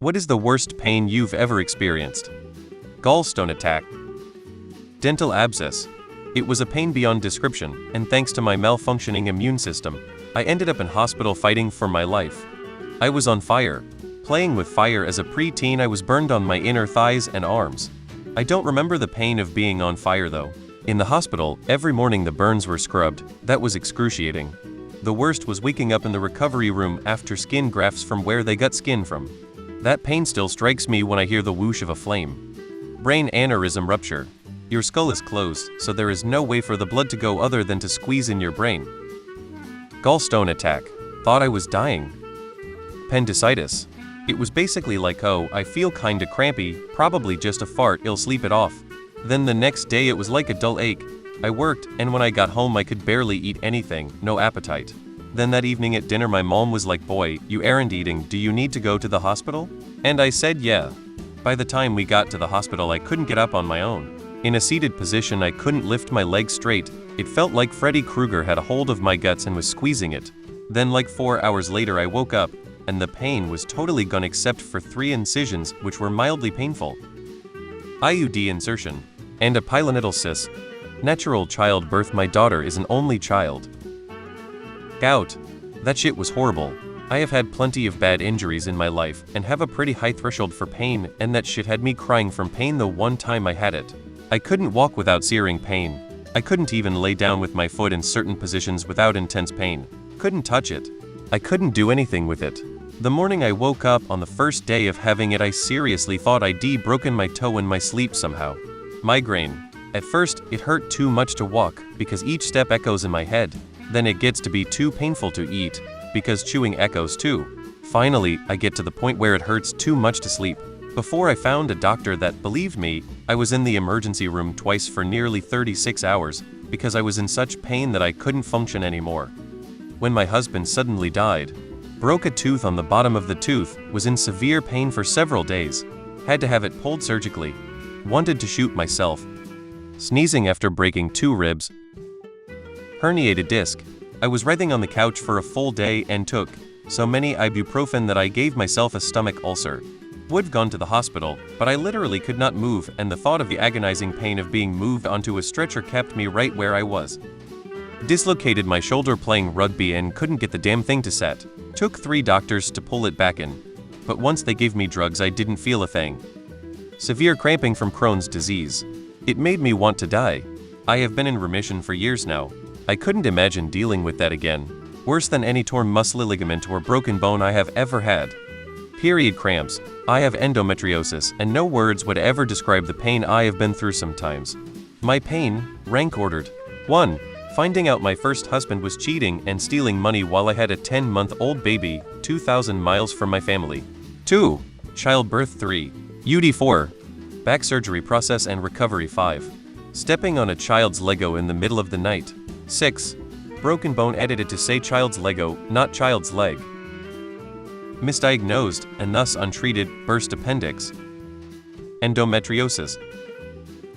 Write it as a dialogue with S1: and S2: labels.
S1: What is the worst pain you've ever experienced? Gallstone attack. Dental abscess. It was a pain beyond description, and thanks to my malfunctioning immune system, I ended up in hospital fighting for my life. I was on fire. Playing with fire as a pre-teen, I was burned on my inner thighs and arms. I don't remember the pain of being on fire though. In the hospital, every morning the burns were scrubbed. That was excruciating. The worst was waking up in the recovery room after skin grafts from where they got skin from. That pain still strikes me when I hear the whoosh of a flame. Brain aneurysm rupture. Your skull is closed, so there is no way for the blood to go other than to squeeze in your brain. Gallstone attack. Thought I was dying. Appendicitis. It was basically like, oh, I feel kinda crampy, probably just a fart, I'll sleep it off. Then the next day it was like a dull ache. I worked, and when I got home I could barely eat anything, no appetite. Then that evening at dinner my mom was like, boy, you aren't eating, do you need to go to the hospital? And I said yeah. By the time we got to the hospital I couldn't get up on my own. In a seated position I couldn't lift my legs straight. It felt like Freddy Krueger had a hold of my guts and was squeezing it. Then like 4 hours later I woke up, and the pain was totally gone except for 3 incisions which were mildly painful. IUD insertion. And a pilonidal cyst. Natural childbirth. My daughter is an only child. Gout. That shit was horrible. I have had plenty of bad injuries in my life and have a pretty high threshold for pain, and that shit had me crying from pain the one time I had it. I couldn't walk without searing pain. I couldn't even lay down with my foot in certain positions without intense pain. Couldn't touch it. I couldn't do anything with it. The morning I woke up on the first day of having it I seriously thought I'd broken my toe in my sleep somehow. Migraine. At first, it hurt too much to walk because each step echoes in my head. Then it gets to be too painful to eat, because chewing echoes too. Finally, I get to the point where it hurts too much to sleep. Before I found a doctor that believed me, I was in the emergency room twice for nearly 36 hours, because I was in such pain that I couldn't function anymore. When my husband suddenly died, broke a tooth on the bottom of the tooth, was in severe pain for several days, had to have it pulled surgically, wanted to shoot myself, sneezing after breaking 2 ribs, herniated disc. I was writhing on the couch for a full day and took so many ibuprofen that I gave myself a stomach ulcer. Would've gone to the hospital, but I literally could not move, and the thought of the agonizing pain of being moved onto a stretcher kept me right where I was. Dislocated my shoulder playing rugby and couldn't get the damn thing to set. Took 3 doctors to pull it back in. But once they gave me drugs I didn't feel a thing. Severe cramping from Crohn's disease. It made me want to die. I have been in remission for years now. I couldn't imagine dealing with that again. Worse than any torn muscle, ligament, or broken bone I have ever had. Period cramps. I have endometriosis, and no words would ever describe the pain I have been through sometimes. My pain, rank ordered. 1. Finding out my first husband was cheating and stealing money while I had a 10-month-old baby, 2,000 miles from my family. 2. Childbirth. 3. UD. 4. Back surgery process and recovery. 5. Stepping on a child's Lego in the middle of the night. 6. Broken bone edited to say child's Lego, not child's leg. Misdiagnosed, and thus untreated, burst appendix. Endometriosis.